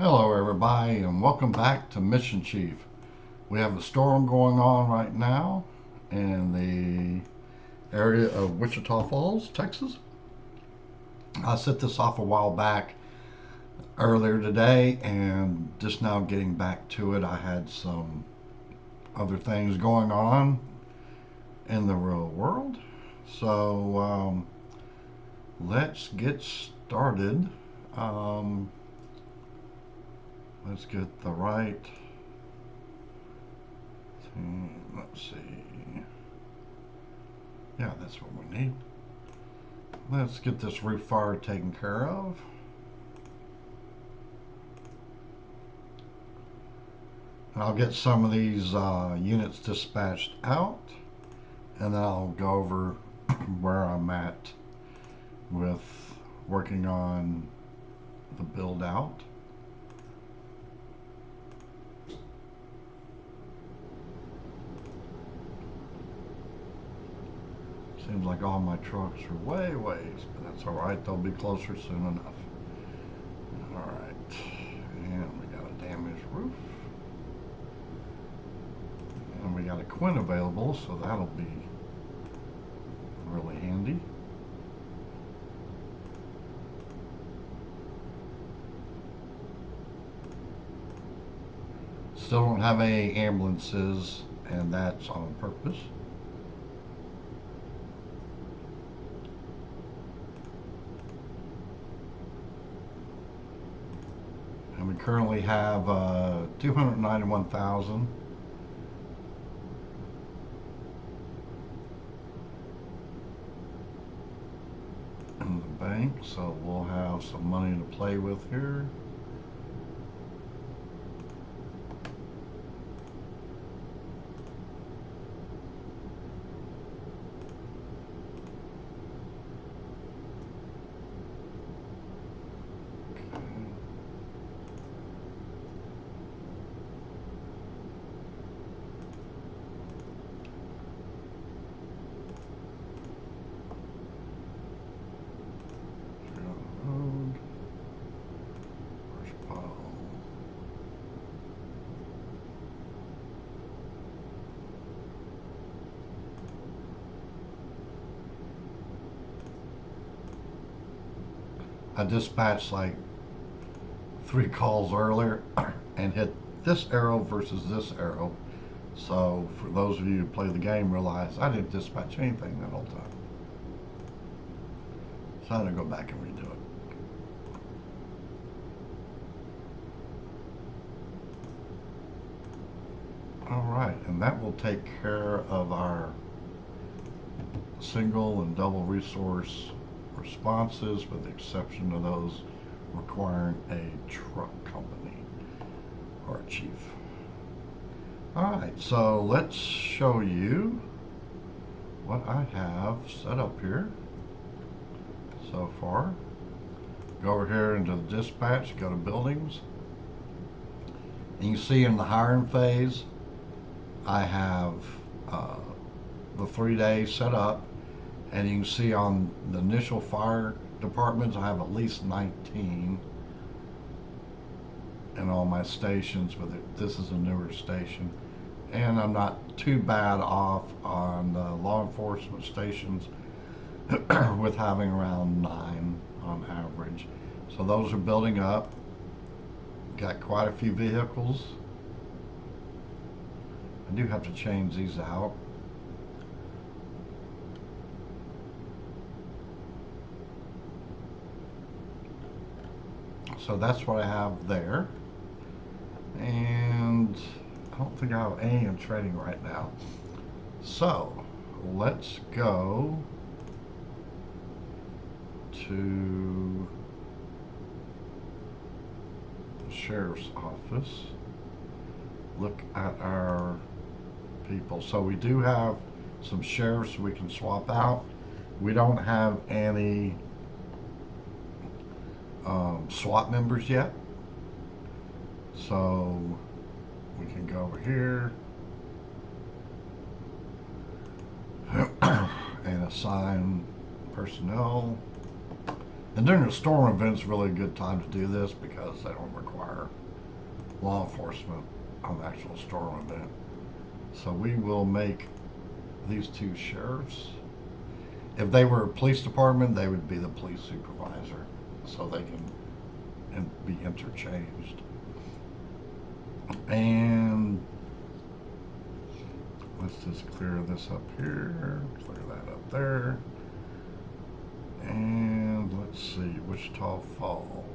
Hello, everybody, and welcome back to Mission Chief. We have a storm going on right now in the area of Wichita Falls, Texas. I set this off a while back earlier today, and just now getting back to it, I had some other things going on in the real world. So let's get started. Um, let's get the right team. Let's see. Yeah, that's what we need. Let's get this roof fire taken care of. And I'll get some of these units dispatched out, and then I'll go over where I'm at with working on the build out. Seems like all my trucks are way ways, but that's all right. They'll be closer soon enough. All right, and we got a damaged roof, and we got a quint available, so that'll be really handy. Still don't have any ambulances, and that's on purpose. And we currently have 291,000. In the bank, so we'll have some money to play with here. I dispatched like 3 calls earlier and hit this arrow versus this arrow. So for those of you who play the game, realize I didn't dispatch anything that whole time. So I'm gonna go back and redo it. All right, and that will take care of our single and double resource responses, with the exception of those requiring a truck company or a chief. All right, so let's show you what I have set up here so far. Go over here into the dispatch, go to buildings. And you can see in the hiring phase, I have the 3 days set up, and you can see on the initial fire departments, I have at least 19 in all my stations, but this is a newer station. And I'm not too bad off on the law enforcement stations with having around 9 on average. So those are building up. Got quite a few vehicles. I do have to change these out. So that's what I have there. And I don't think I have any in trading right now. So let's go to the sheriff's office. Look at our people. So we do have some sheriffs we can swap out. We don't have any SWAT members yet. So we can go over here and assign personnel. And during a storm event is really a good time to do this because they don't require law enforcement on the actual storm event. So we will make these two sheriffs. If they were a police department, they would be the police supervisor, so they can be interchanged. And let's just clear this up here, clear that up there. And let's see, Wichita Falls.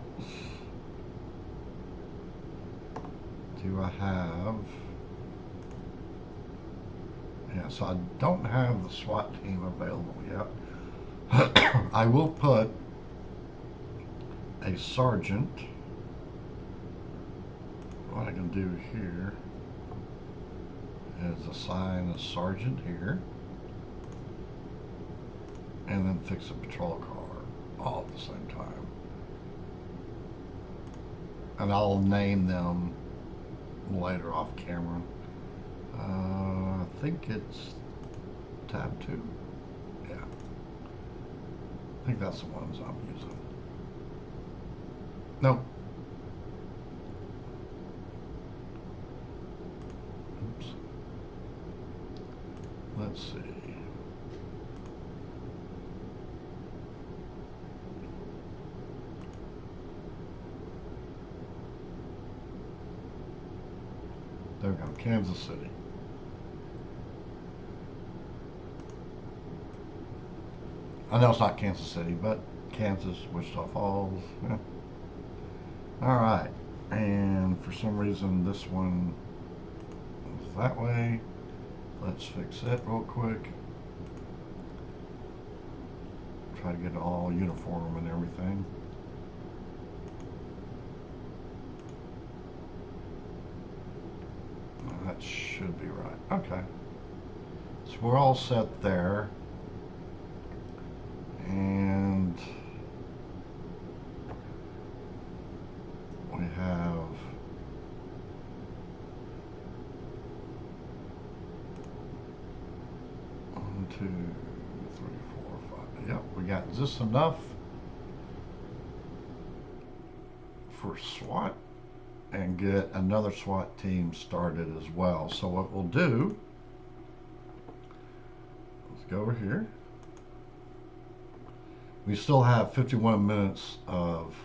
Do I have? Yeah, so I don't have the SWAT team available yet. I will put a sergeant. What I can do here is assign a sergeant here and then fix a patrol car all at the same time. And I'll name them later off camera. I think it's tab 2. Yeah. I think that's the ones I'm using. Nope. Oops. Let's see. There we go. Kansas City. I know it's not Kansas City, but Kansas, Wichita Falls. Yeah. All right. And for some reason, this one is that way. Let's fix it real quick. Try to get it all uniform and everything. That should be right. Okay. So we're all set there. And we have one, two, three, four, five. Yep, we got just enough for SWAT and get another SWAT team started as well. So what we'll do, let's go over here. We still have 51 minutes of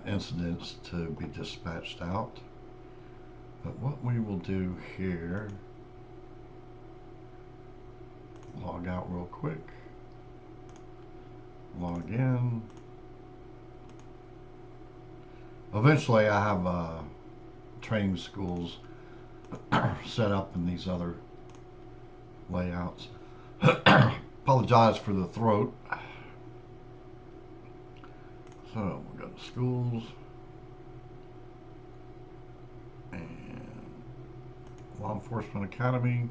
incidents to be dispatched out. But what we will do here, log out real quick, log in. Eventually I have training schools set up in these other layouts. Apologize for the throat. So we'll go to schools and Law Enforcement Academy.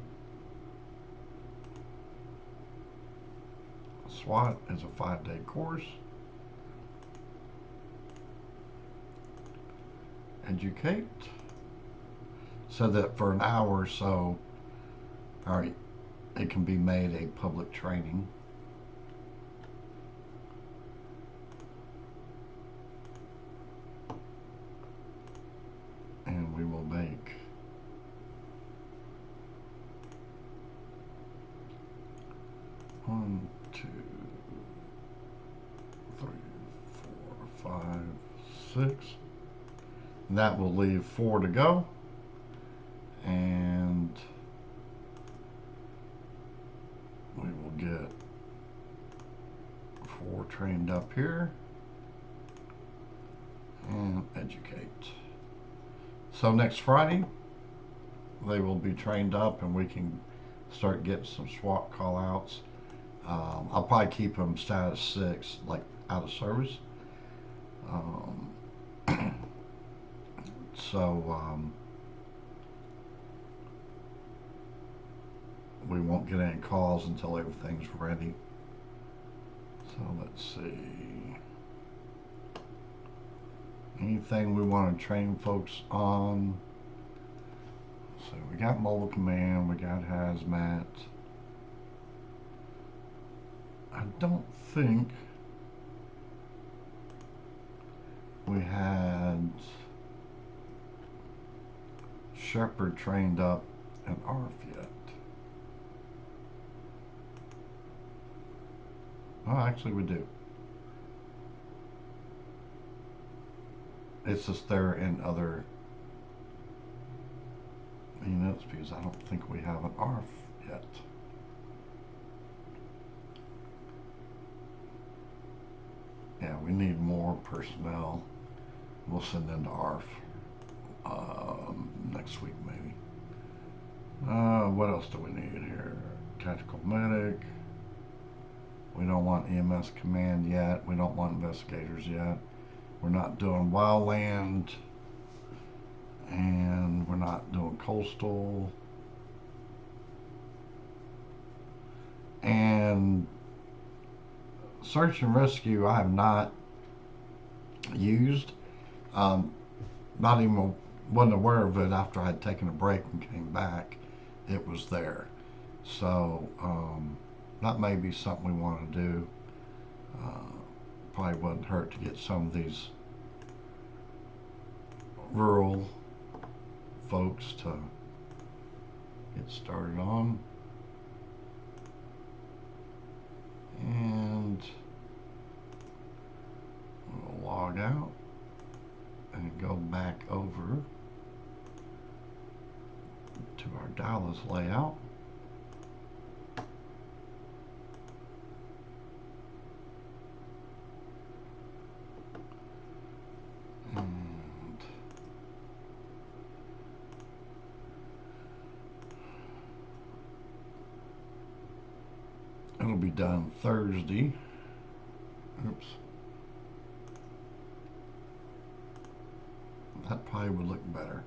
SWAT is a 5-day course. Educate. So that for an hour or so, all right, it can be made a public training. And we will make one, two, three, four, five, 6. And that will leave 4 to go. And we will get 4 trained up here and educate. So next Friday, they will be trained up and we can start getting some SWAT call outs. I'll probably keep them status 6, like out of service. So we won't get any calls until everything's ready. So let's see. Anything we want to train folks on. So we got mobile command, we got hazmat. I don't think We had Shepherd trained up and ARF yet. Oh, actually we do. It's just there in other units because I don't think we have an ARF yet. Yeah, we need more personnel. We'll send them to ARF next week maybe. What else do we need here? Tactical medic. We don't want EMS command yet. We don't want investigators yet. We're not doing wildland. And we're not doing coastal. And search and rescue I have not used. Not even wasn't aware of it after I had taken a break and came back. It was there. So that may be something we want to do. Probably wouldn't hurt to get some of these rural folks to get started on. And we'll log out and go back over to our Dallas layout. And it'll be done Thursday. Oops. That probably would look better.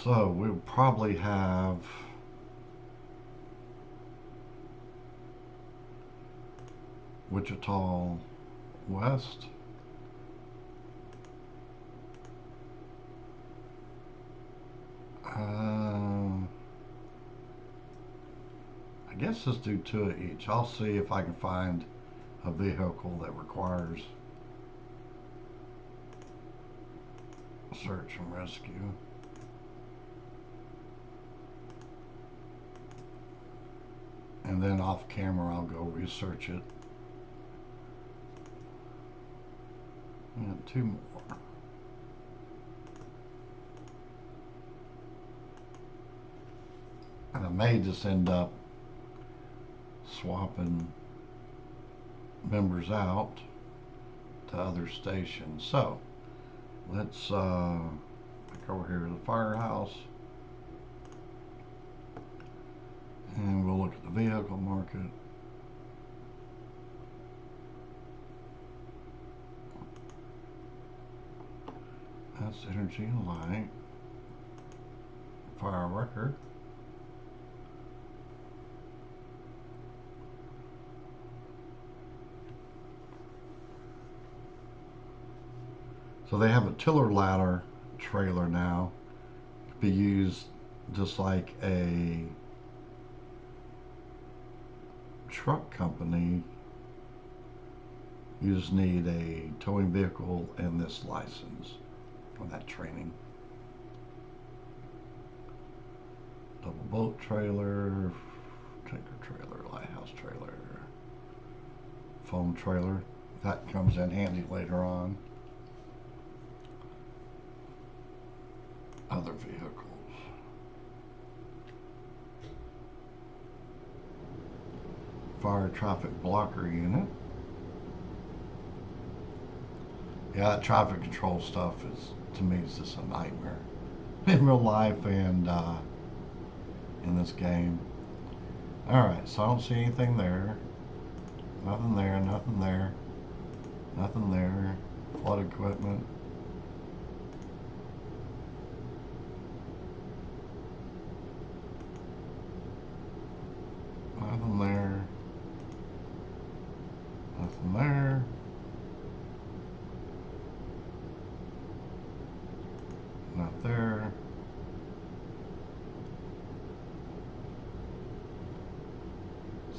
So we'll probably have Wichita West. I guess let's do 2 of each. I'll see if I can find a vehicle that requires search and rescue. And then off camera I'll go research it. And 2 more. And I may just end up swapping members out to other stations. So let's back over here to the firehouse, and we'll look at the vehicle market. That's energy and light. Fire record. So they have a tiller ladder trailer now. It can be used just like a truck company. You just need a towing vehicle and this license for that training. Double boat trailer, tanker trailer, lighthouse trailer, foam trailer. That comes in handy later on. Other vehicles. Fire traffic blocker unit. Yeah, that traffic control stuff is, to me, is just a nightmare in real life and in this game. Alright, so I don't see anything there. Nothing there, nothing there. Nothing there. Flood equipment. Nothing there. Nothing there. Not there.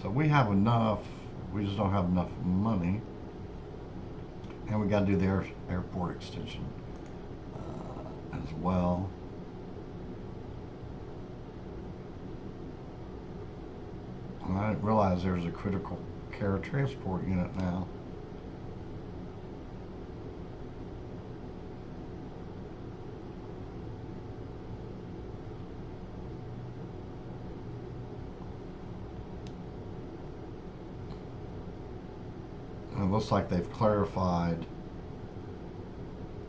So we have enough, we just don't have enough money. And we got to do the airport extension as well. And I didn't realize there's a critical care transport unit now. And it looks like they've clarified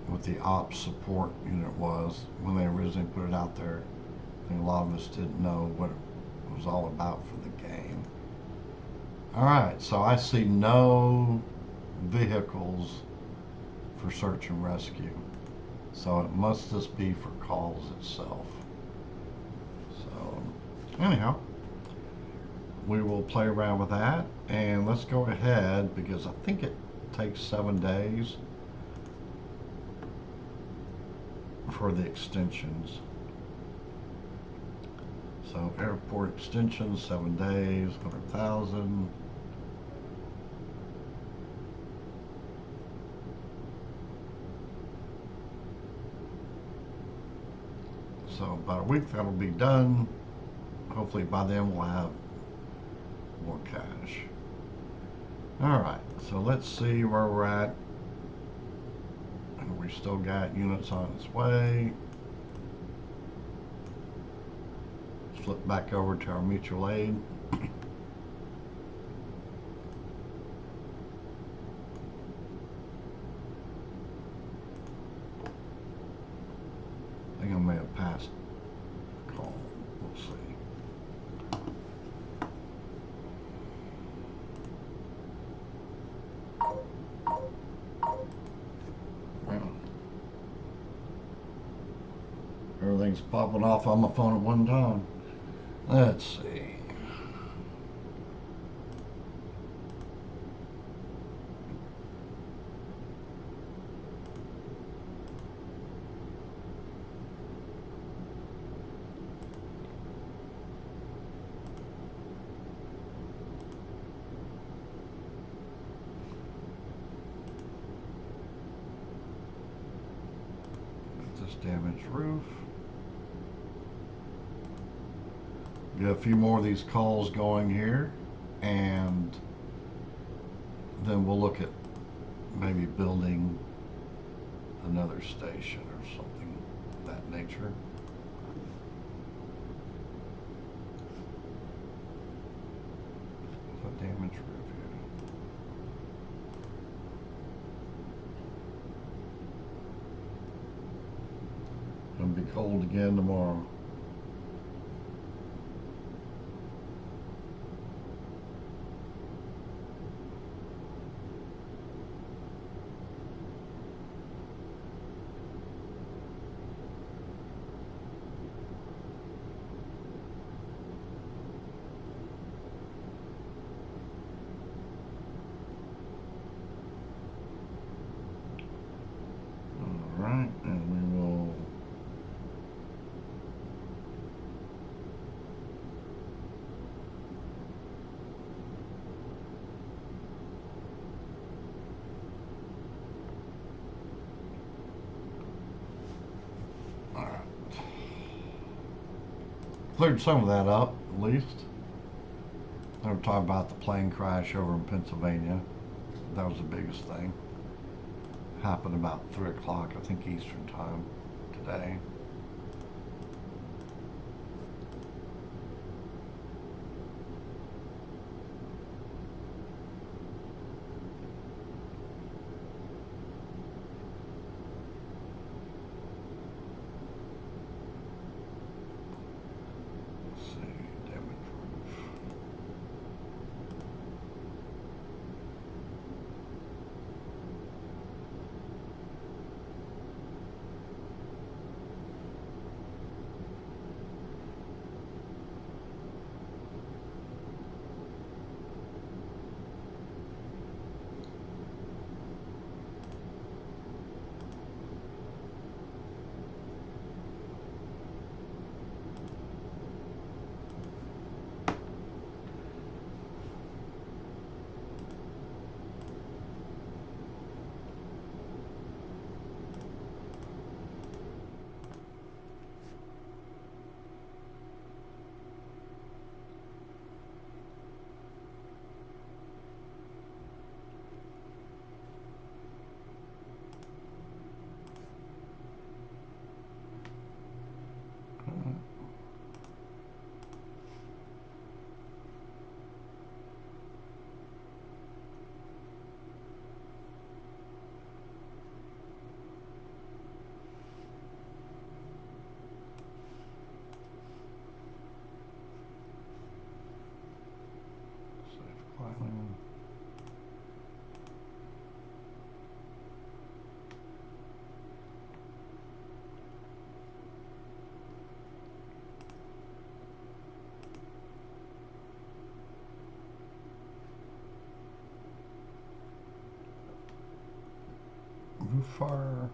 what the ops support unit was when they originally put it out there. I think a lot of us didn't know what it was all about for the game. Alright, so I see no vehicles for search and rescue. So it must just be for calls itself. So, anyhow, we will play around with that. And let's go ahead, because I think it takes 7 days for the extensions. So airport extensions, 7 days, 100,000. So about a week that'll be done. Hopefully by then we'll have more cash. Alright, so let's see where we're at. We still got units on its way. Flip back over to our mutual aid. I think I may have passed a call. We'll see. Well, everything's popping off on my phone at one time. Let's see. This damaged roof. Get a few more of these calls going here, and then we'll look at maybe building another station or something of that nature. A damaged roof here. Gonna be cold again tomorrow. Alright, and we will cleared some of that up, at least. They were talking about the plane crash over in Pennsylvania. That was the biggest thing. Happened about 3 o'clock, I think, Eastern time today. too far.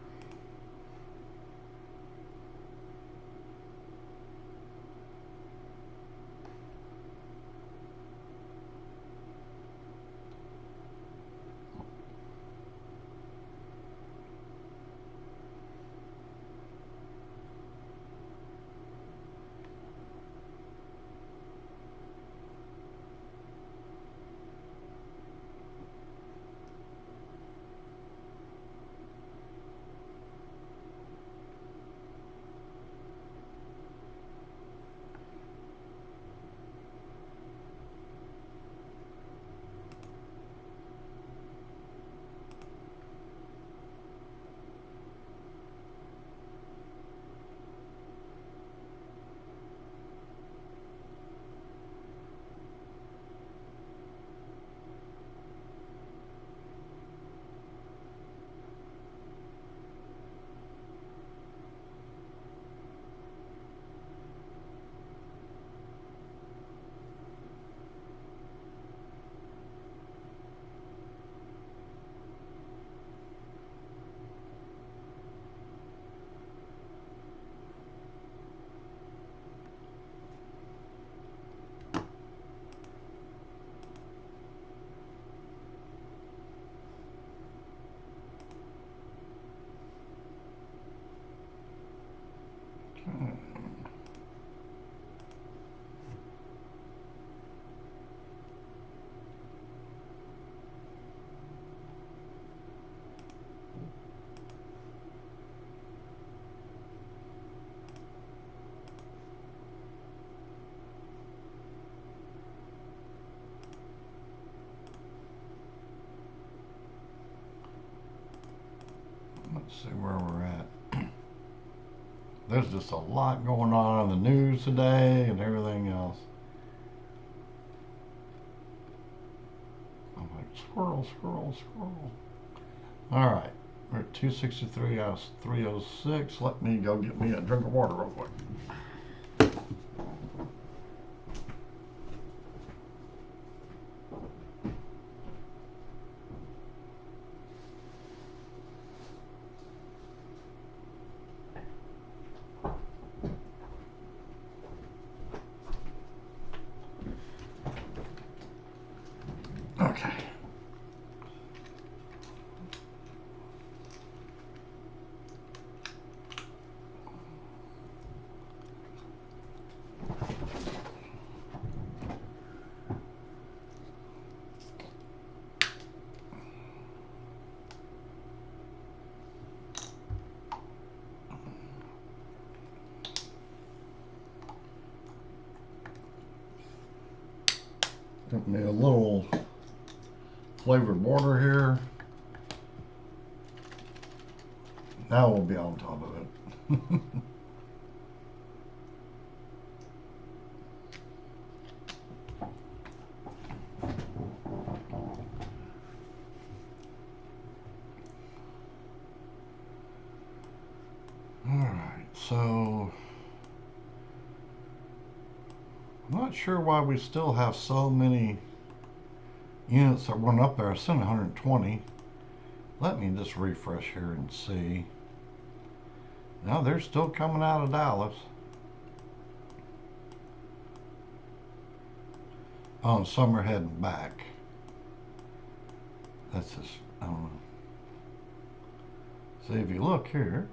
Let's see where we're at. There's just a lot going on in the news today and everything else. I'm like, squirrel, squirrel, squirrel. All right, we're at 263 out of 306. Let me go get me a drink of water real quick. Okay. Get me a little flavored water here. Now we'll be on top of it. Alright, so I'm not sure why we still have so many units that went up there. I sent 120. Let me just refresh here and see. Now they're still coming out of Dallas. Oh, some are heading back. That's just, I don't know. See, if you look here,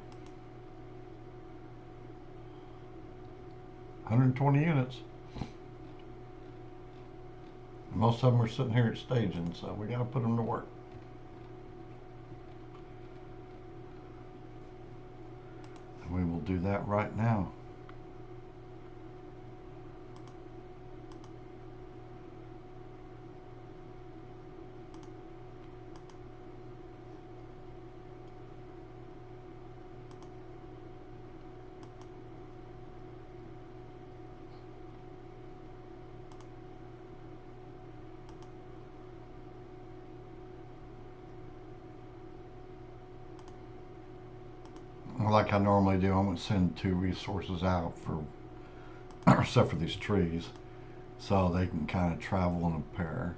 120 units. Most of them are sitting here at staging, so we got to put them to work. And we will do that right now. Like I normally do, I'm going to send 2 resources out for, except for these trees, so they can kind of travel in a pair.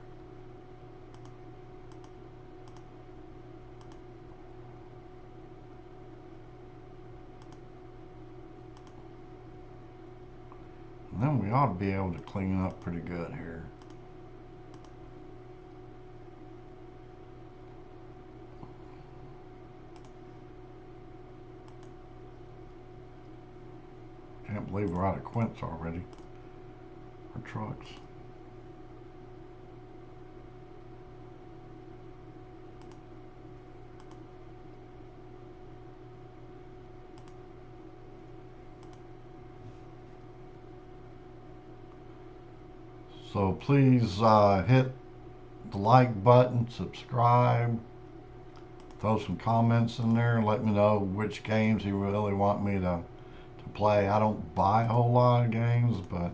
And then we ought to be able to clean up pretty good here. Can't believe we're out of quints already. For trucks. So please hit the like button, subscribe, throw some comments in there, let me know which games you really want me to play. I don't buy a whole lot of games, but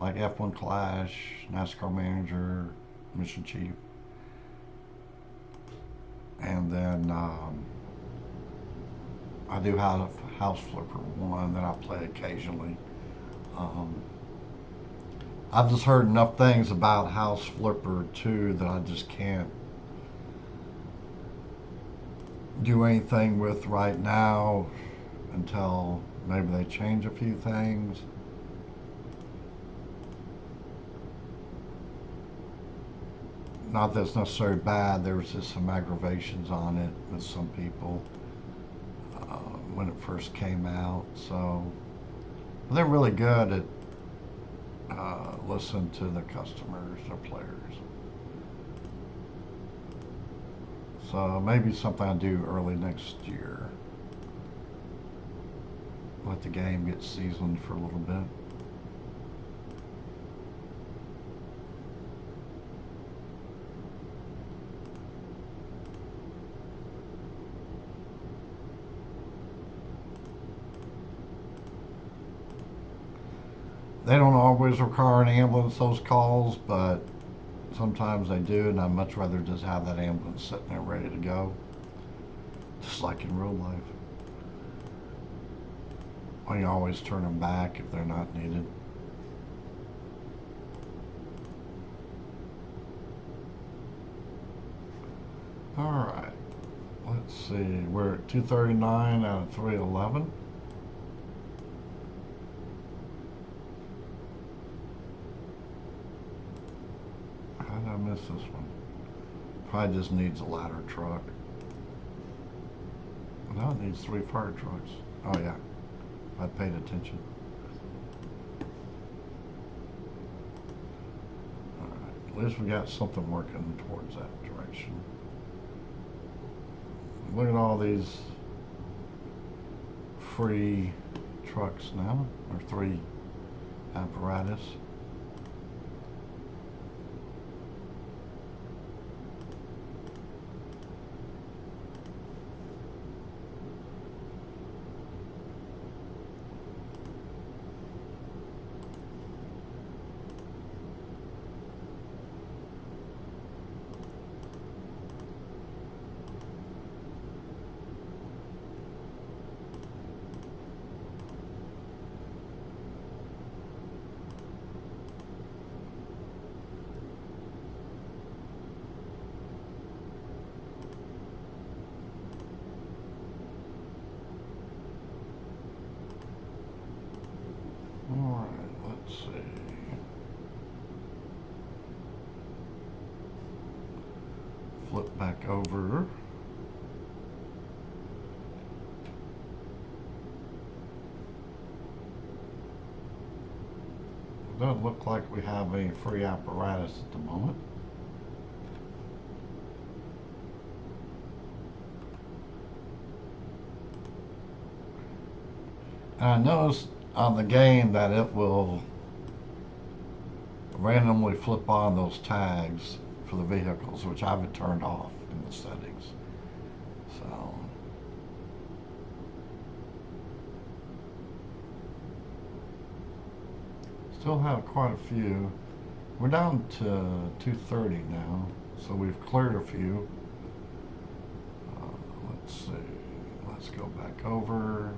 like F1 Clash, NASCAR Manager, Mission Chief, and then I do have House Flipper 1 that I play occasionally. Um, I've just heard enough things about House Flipper 2 that I just can't do anything with right now until maybe they change a few things. Not that it's necessarily bad, there was just some aggravations on it with some people when it first came out. So they're really good at listening to the customers or players. So maybe something I do early next year. Let the game get seasoned for a little bit. They don't always require an ambulance, those calls, but sometimes they do, and I'd much rather just have that ambulance sitting there ready to go, just like in real life. Well, you always turn them back if they're not needed. All right, let's see. We're at 239 out of 311. How did I miss this one? Probably just needs a ladder truck. No, it needs 3 fire trucks. Oh yeah, I paid attention. All right, at least we got something working towards that direction. Look at all these free trucks now, or 3 apparatus. All right, let's see. Flip back over. Doesn't look like we have any free apparatus at the moment. And I noticed on the game that it will randomly flip on those tags for the vehicles, which I have it turned off in the settings. So still have quite a few. We're down to 230 now, so we've cleared a few. Let's see. Let's go back over.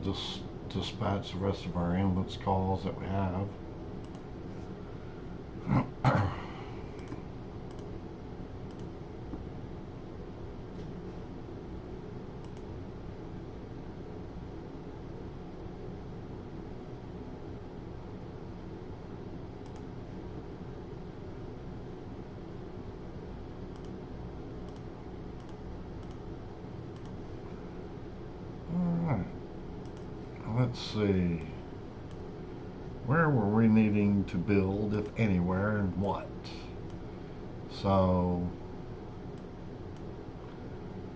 just dispatch the rest of our ambulance calls that we have. Alright, let's see. Where were we needing to build, if anywhere, and what? So,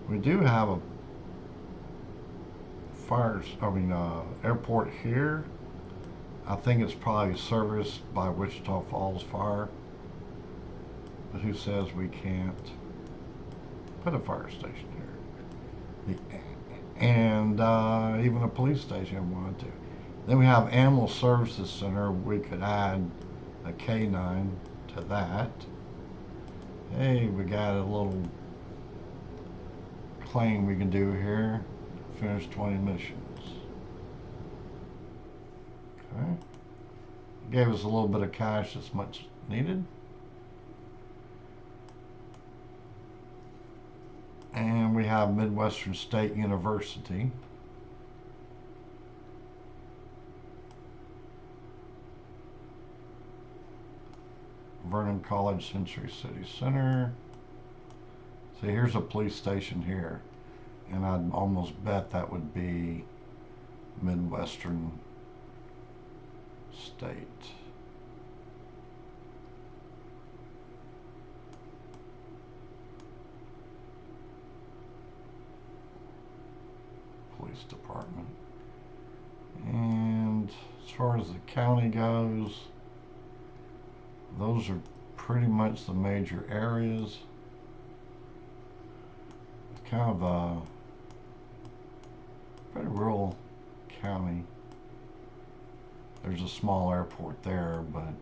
we do have a airport here. I think it's probably serviced by Wichita Falls Fire. But who says we can't put a fire station here? And even a police station if we wanted to. Then we have Animal Services Center. We could add a K9 to that. Hey, we got a little claim we can do here. Finish 20 missions. Okay. Gave us a little bit of cash that's much needed. And we have Midwestern State University. Vernon College, Century City Center. See, here's a police station here. And I'd almost bet that would be Midwestern State. Police Department. And as far as the county goes, those are pretty much the major areas. Kind of a pretty rural county. There's a small airport there, but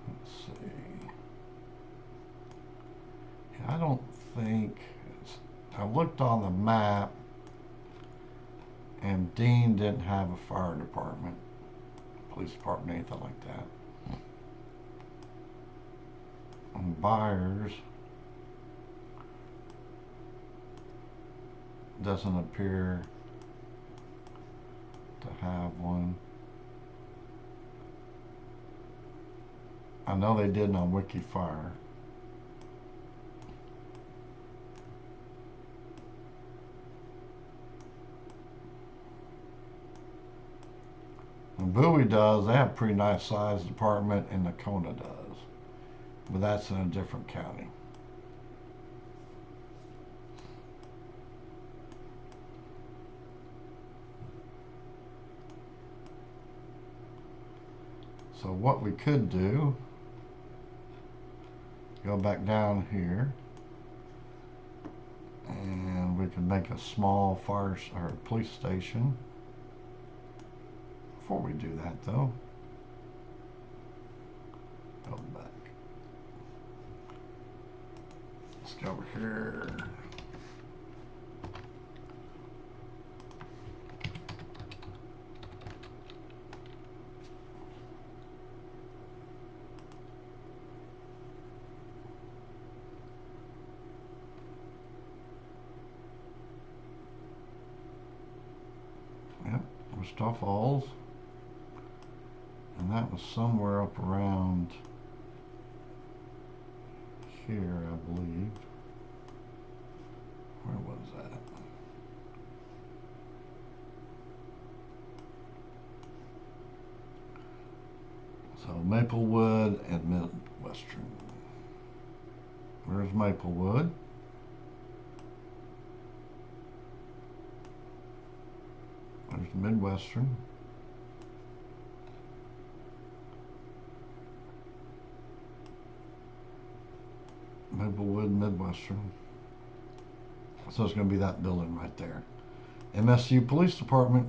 let's see. I don't think I looked on the map, and Dean didn't have a fire department, police department, anything like that. And Byers doesn't appear to have one. I know they did on WikiFire. And Bowie does. They have a pretty nice sized department, and Nakona does. But that's in a different county. So what we could do, go back down here, and we can make a small fire or police station. Before we do that though, go back. Let's go over here. Yep, Wichita Falls. And that was somewhere up around here, I believe. Where was that? So Maplewood and Midwestern. Where's Maplewood? There's Midwestern. Maplewood, Midwestern. So it's going to be that building right there. MSU Police Department.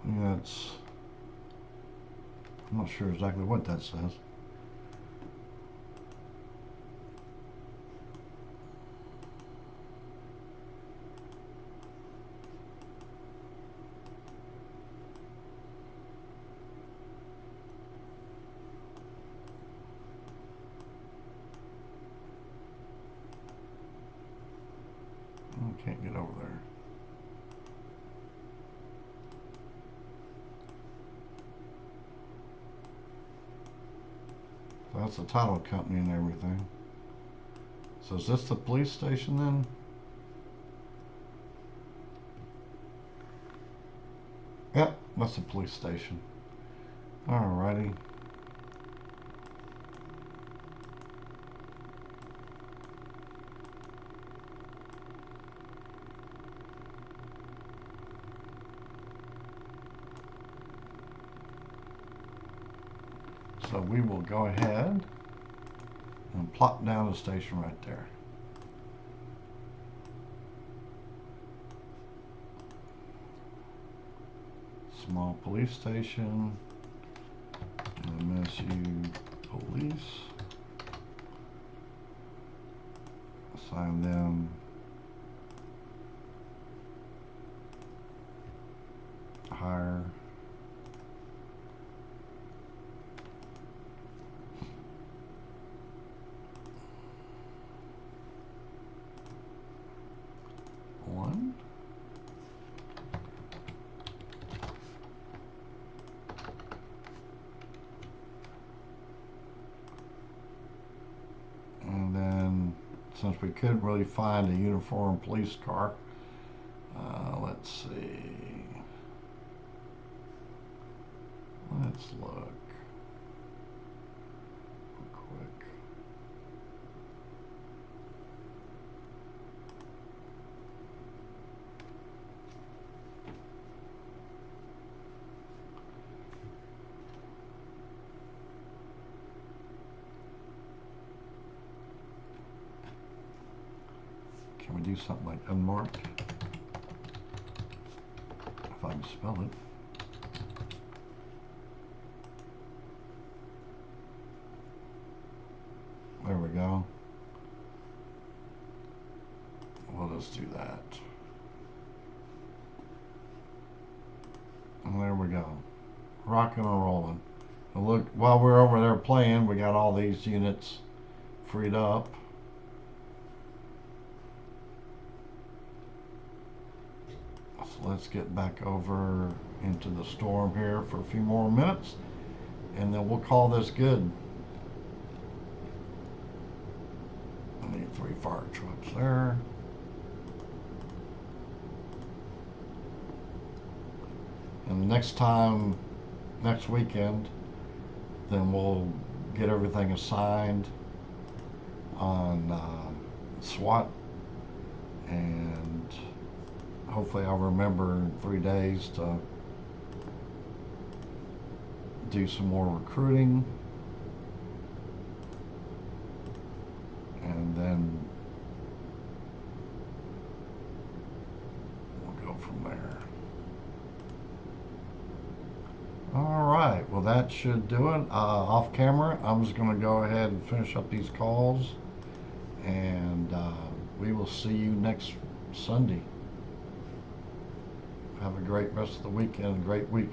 Yeah, I'm not sure exactly what that says. I can't get over there. So that's the title company and everything. So is this the police station then? Yep, that's the police station. Alrighty. So we will go ahead and plop down the station right there. Small police station, MSU police. Assign them hire. One. And then, since we couldn't really find a uniform police car, let's see. Let's look real quick. Can we do something like unmarked? If I can spell it. There we go. We'll just do that. And there we go. Rocking and rolling. And look, while we're over there playing, we got all these units freed up. So let's get back over into the storm here for a few more minutes, and then we'll call this good. I need 3 fire trucks there. And next time, next weekend, then we'll get everything assigned on SWAT, and hopefully I'll remember in 3 days to do some more recruiting, and then we'll go from there. All right, well, that should do it. Off camera, I'm just going to go ahead and finish up these calls, and we will see you next Sunday. Have a great rest of the weekend, a great week.